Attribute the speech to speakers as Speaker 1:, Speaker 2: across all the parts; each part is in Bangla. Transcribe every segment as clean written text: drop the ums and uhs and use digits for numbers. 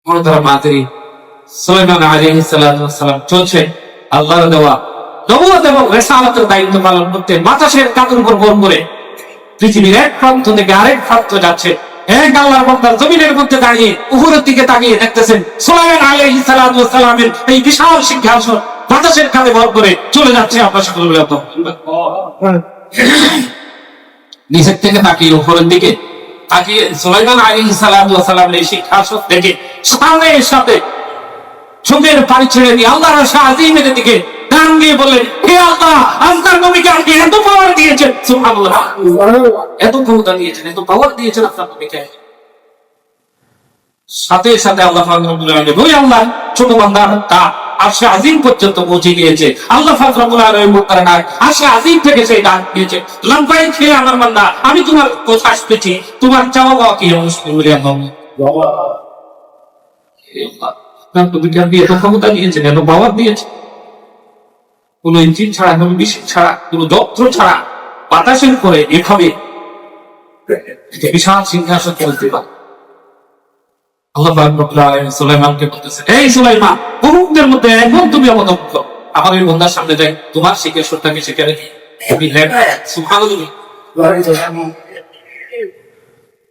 Speaker 1: মাতৃ সুলাইমান আলাইহিস সালাম চলছে আল্লাহর দেওয়া নবুয়ত এবং রিসালাতের দায়িত্ব পালন করতে বাতাসের কাঁধের উপর ভর করে পৃথিবীর এক প্রান্ত থেকে আরেক প্রান্ত যাচ্ছে। এক আল্লাহর বান্দার জমিনের মধ্যে দাঁড়িয়ে উপরের দিকে তাকিয়ে দেখতেছেন সুলাইমান আলাইহিস সালামের এই বিশাল সিংহাসন বাতাসের কাঁধে ভর করে চলে যাচ্ছে। আমরা সকলে নিচের থেকে তাকিয়ে উপরের দিকে তাকিয়ে সুলাইমান আলাইহিস সালামের এই সিংহাসন দেখে সামনের সাথে চোখের পানি ছেড়ে দিয়ে আল্লাহর আজিমের দিকে ডান দিয়ে বললেন, হে আল্লাহ, আপনার নবীকে আপনি এত পাওয়ার দিয়েছেন, সুবহানাল্লাহ, এত ক্ষমতা দিয়েছেন, এত পাওয়ার দিয়েছেন আপনার নবীকে। সাথে সাথে আল্লাহ পাক রব্বুল আলামিন ওই আল্লাহ ছোট বান্দার তা আরশে আজিম পর্যন্ত পৌঁছে গিয়েছে। আল্লাহ পাক রব্বুল আলামিন বলতেন, আরশে আজিম থেকে সেই ডাক দিয়েছে, লম্বাই খেয়ে আমার বান্দা, আমি তোমার কথা আসতেছি, তোমার চাওয়া পাওয়া কি এত ক্ষমতা দিয়েছেন, এত পাওয়ার দিয়েছে, কোন ইঞ্জিন ছাড়া, কোন মেশিন ছাড়া, কোন যন্ত্র ছাড়া বাতাসের করে এভাবে বিশাল সিংহাসন চলতে পারে। আল্লাহ পাক রব্বুল আলামিন সুলাইমানকে বলতেছেন, এই সুলাইমান, মুহূর্তের মধ্যে এখন তুমি অবতরণ করো, আমার এই বান্দার সামনে যাই, তোমার সিংহাসনটাকে সেখানে তুমি সুবহানাল্লাহ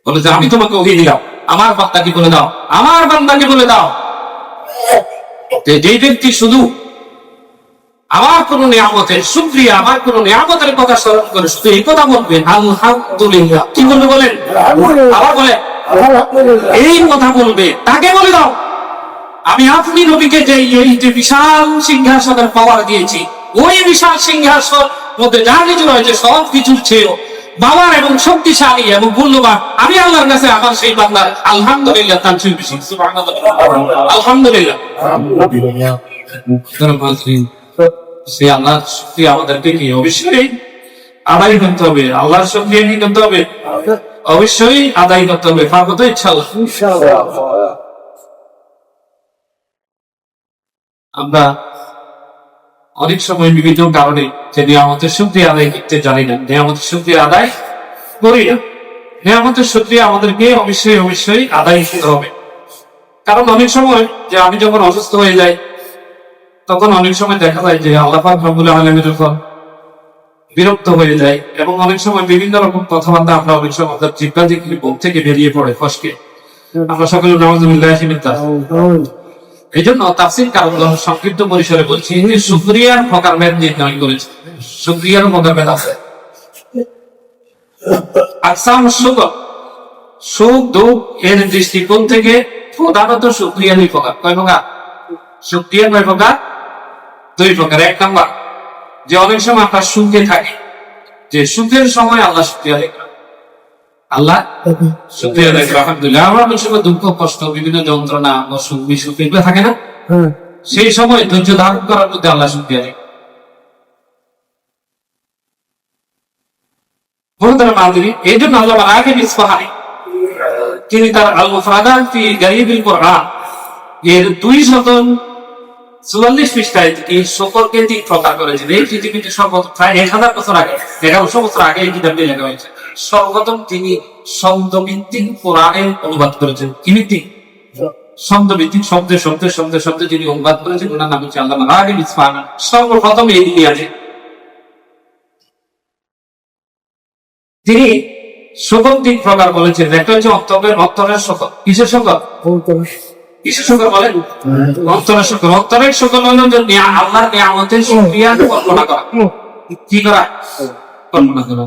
Speaker 1: বলে যে আমি তোমাকে ওহিয়ে দিলাম, আমার বান্দাকে বলে দাও, আমার বান্দাকে বলে দাও যে ব্যক্তি শুধু আমার কোন নিয়ামতের শুকরিয়া, আমার কোন নিয়ামতের কথা স্মরণ করে শুধু এই কথা বলবেন আলহামদুলিল্লাহ, কি বলবে বলেন, আবার বলে এই কথা বলবে, তাকে বলে দাও আমি আপনি নবীকে যে এই যে বিশাল সিংহাসনের পাওয়ার দিয়েছি, ওই বিশাল সিংহাসন মধ্যে যা কিছু রয়েছে সব কিছুর চেয়েও বাবার এবং শক্তিশালী এবং মূল্যবান আমি আল্লাহর কাছে আমার সেই বান্দার আলহামদুলিল্লাহ তার চেয়ে বেশি। আলহামদুলিল্লাহ, সে আল্লাহর শক্তি আমাদেরকে কি অবশ্যই আদায় করতে হবে, আল্লাহর শক্তি কি করতে হবে, অবশ্যই আদায় করতে হবে, পারবো তো ইনশাআল্লাহ। আমরা অনেক সময় বিভিন্ন কারণে যে নিয়ামতের শুকরিয়া আদায় করতে জানি না, নিয়ামতের শুকরিয়া আদায় করি না। নিয়ামতের শুকরিয়া আমাদেরকে অবশ্যই অবশ্যই আদায় করতে হবে, কারণ অনেক সময় যে আমি যখন অসুস্থ হয়ে যাই তখন অনেক সময় দেখা যায় যে আল্লাহ পাক রব্বুল আলামিনের উপর বিরক্ত হয়ে যায়, এবং অনেক সময় বিভিন্ন রকম কথাবার্তা আমরা অনেক সময় আমাদের জিহ্বা থেকে মুখ থেকে বেরিয়ে পড়ে ফসকে, আমরা সকলে নাউযুবিল্লাহি মিন যালিক। এই জন্য তাফসীর কারকগণ সংক্ষিপ্ত পরিসরে বলছি যে শুকরিয়ার প্রকারভেদ নির্ণয় করেছে, শুকরিয়ার প্রকারভেদ আছে। আকসাম শুকর, সুখ দুঃখ এর দৃষ্টিকোণ থেকে প্রধানত শুকরিয়া দুই প্রকার। কয় প্রকার? শুকরিয়া কয় প্রকার? দুই প্রকার। এক নাম্বার, যে অনেক সময় আমরা সুখে থাকি, যে সুখের সময় আল্লাহ শুকরিয়া দেখলাম, আল্লাহ শুকরিয়া দেখলাম, আলহামদুলিল্লাহ। আমরা অনেক সময় দুঃখ কষ্ট বিভিন্ন যন্ত্রণা অসুখ বিসুখ এগুলো থাকে না, সেই সময় ধৈর্য ধারণ করার মধ্যে আল্লাহ শুকরিয়া দেখলাম। এই জন্য আল্লাহ রাগিব ইসফাহানি তিনি তার আল মুফরাদাত ফি গারিবিল কুরআন এর 244 পৃষ্ঠায় এই সকলকে তিন প্রকার করেছেন। এই পৃথিবীতে সর্বপ্রথম প্রায় 1000 বছর আগে, 1100 বছর আগে এই কিতাবটি লেখা হয়েছে। সর্বপ্রথম তিনি শব্দভিত্তিক কোরআনের অনুবাদ করেছেন। কি ভিত্তিক? শব্দভিত্তিক, শব্দে শব্দে শব্দে শব্দে যিনি অনুবাদ করেছেন ওনার নাম হচ্ছে আল্লামা রাগিব ইসফাহানি। সর্বপ্রথম এই দুনিয়াতে তিনি সকল তিন প্রকার বলেছেন। একটা হচ্ছে অন্তরের সকল। কিসের সকল? কিসের সকল বলেন? অন্তরের সকল। অন্তরের সকল হলো যে আল্লাহর নিয়ামতের শুকরিয়া কল্পনা করা। কি করা? কল্পনা করা,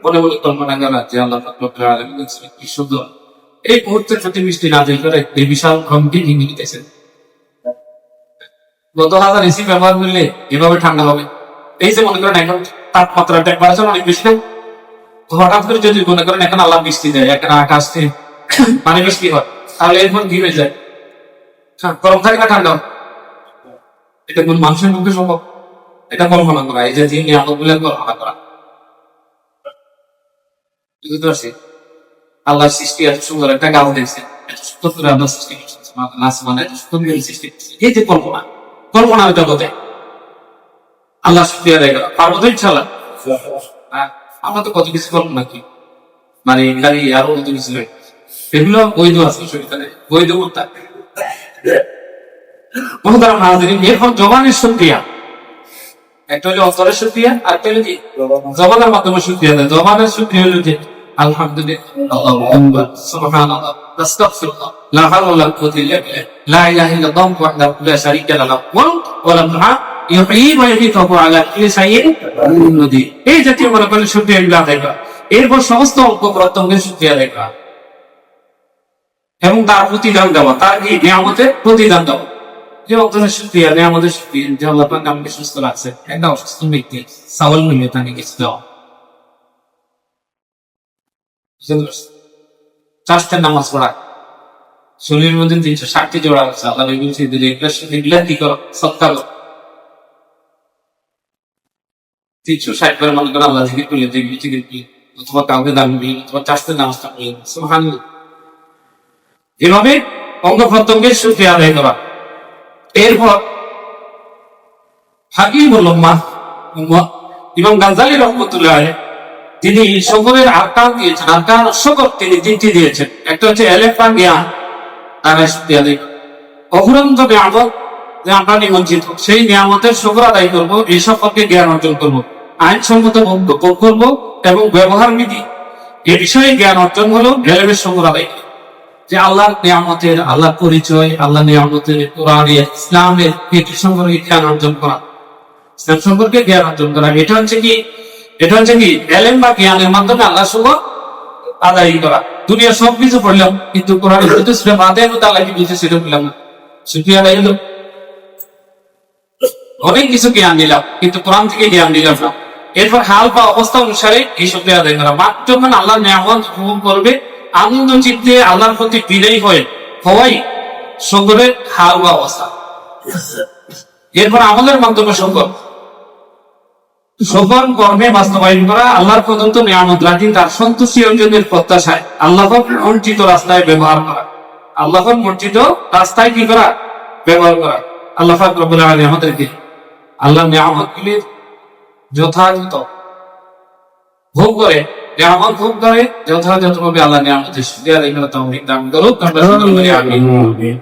Speaker 1: মনে মনে কল্পনা করা যে আল্লাহ কি সুন্দর এই মুহূর্তে প্রতি বৃষ্টি নাজিল করে এই বিশাল ঘমটি ভেঙে দিতেছেন। গত হাজার এসি ব্যবহার করলে এভাবে ঠান্ডা হবে। এই যে মনে করেন এখন তাপমাত্রা টেম্পারেচার অনেক বেশি না, হঠাৎ করে যদি মনে করেন এখন আল্লাহ বৃষ্টি দেয়, এখন আকাশ থেকে পানি বৃষ্টি হয়, তাহলে এরপর কি হয়ে যায়? গরম থাকে না ঠান্ডা? এটা কোন মানুষের মুখে সম্ভব? এটা কল্পনা করা, এই যে নিয়ামত গুলো কল্পনা করা। বুঝতে পারছি? আল্লাহ সৃষ্টি এত সুন্দর একটা গাছ দিয়েছে, এত সুন্দর করে আল্লাহ সৃষ্টি করছে, আসমান এত সুন্দর করে সৃষ্টি করছে। এই যে কল্পনা, কল্পনা জগতে আল্লাহ শুকরিয়া আদায় করা পারবো তো ইনশাআল্লাহ। আমরা তো কত কিছু কল্পনা কি, মানে গাড়ি আরো কত কিছু, এগুলো বৈধ আছে, বৈধ করতে মোহতারাম হাজিরিন, এরপর জবানের শুকরিয়া। একটা হলো অন্তরের শুকরিয়া, আর একটা হলো কি জবানের মাধ্যমে শুকরিয়া দেয়। জবানের শুকরিয়া হলো যে আলহামদুলিল্লাহ, আল্লাহু আকবার, সুবহানাল্লাহ, আস্তাগফিরুল্লাহ, লা হাওলা ওয়ালা কুওয়াতা ইল্লা বিল্লাহ, লা ইলাহা ইল্লাল্লাহ ওয়াহদাহু লা শারীকা লাহু ওয়া লাহু ইউহয়ী ওয়া ইউমীতু ওয়া হুয়া আলা কুল্লি শাইইন কাদির। এই জাতীয় মনে করেন শুকরিয়া গুলো আদায় করা। এরপর সমস্ত অঙ্গ প্রত্যঙ্গের শুকরিয়া আদায় করা এবং তার প্রতিদান দেওয়া, তার এই নিয়ামতের প্রতিদান দেওয়া। যে অন্তরের শুকরিয়া, নিয়ামতের শুকরিয়া, যে আল্লাহ পাক আমাকে সুস্থ রাখছে। একটা অসুস্থ ব্যক্তি চাউল মিলে তাকে কিছু দেওয়া। চারটে নামাজ পড়া, শরীরের মধ্যে 360টি জোড়া আছে, আল্লাহ দিলে এগুলা কি করো, সৎকার করো। 360 বার মনে করো আল্লাহ জিকির করলে, দেখবি জিকির কি, অথবা কাউকে দান দিবি, অথবা চারটে নামাজটা পড়লি, সুবহানাল্লাহ। এভাবে অঙ্গ প্রত্যঙ্গের শুকরিয়া আদায় করা। এরপর হাকিমুল উম্মাহ ইমাম গাজ্জালী রাহমাতুল্লাহ আলাইহি তিনি সকলের আরকান দিয়েছেন। আরকান সকল তিনি 3টি দিয়েছেন। একটা হচ্ছে এলেফা জ্ঞান, তার শুকরিয়া আদায় করা। অফুরন্ত নিয়ামত যে আমরা নিমজ্জিত, সেই নিয়ামতের শুকর আদায় করবো, এই সম্পর্কে জ্ঞান অর্জন করবো, আইনসম্মত বক্তব্য করবো এবং ব্যবহার বিধি এ বিষয়ে জ্ঞান অর্জন হলো এলেমের শুকর আদায়। যে আল্লাহর নিয়ামতের, আল্লাহর পরিচয়, আল্লাহ নিয়ামতের, কোরআনের, ইসলামের এটি সম্পর্কে জ্ঞান অর্জন করা, ইসলাম সম্পর্কে জ্ঞান অর্জন করা। এটা হচ্ছে কি এলেম বা জ্ঞানের মাধ্যমে আল্লাহ শুকর আদায় করা। দুনিয়া সবকিছু পড়লাম, কিন্তু কোরআনের ভিতরে ছিল বাদে আল্লাহ কি বলছে সেটা বললাম না। শুকরিয়া আদায় হলো। অনেক কিছু জ্ঞান দিলাম, কিন্তু কোরআন থেকে জ্ঞান দিলাম না। এরপর হাল বা অবস্থা অনুসারে এই শুকরিয়া আদায় করা। মাত্র যখন আল্লাহর নিয়ামত উপভোগ করবে, আনন্দ চিত্তে আল্লাহর প্রতি বিনয়ী হওয়াই শুকরের হাল বা অবস্থা। এরপর আমলের মাধ্যমে শুকর কর্মে বাস্তবায়ন করা, আল্লাহর প্রদত্ত নিয়ামত রাখি তার সন্তুষ্টি অর্জনের প্রত্যাশায় আল্লাহর মর্জিত রাস্তায় ব্যবহার করা। আল্লাহর মর্জিত রাস্তায় কি করা, ব্যবহার করা। আল্লাহ পাক রব্বুল আলামিন আমাদেরকে আল্লাহর নিয়ামতগুলির যথাযথ ভোগ করে, নিয়ামত ভোগ করে যথাযথভাবে আল্লাহ নিয়ামতের শুকরিয়া আদায় করা তৌফিক দান করুক। আমিন।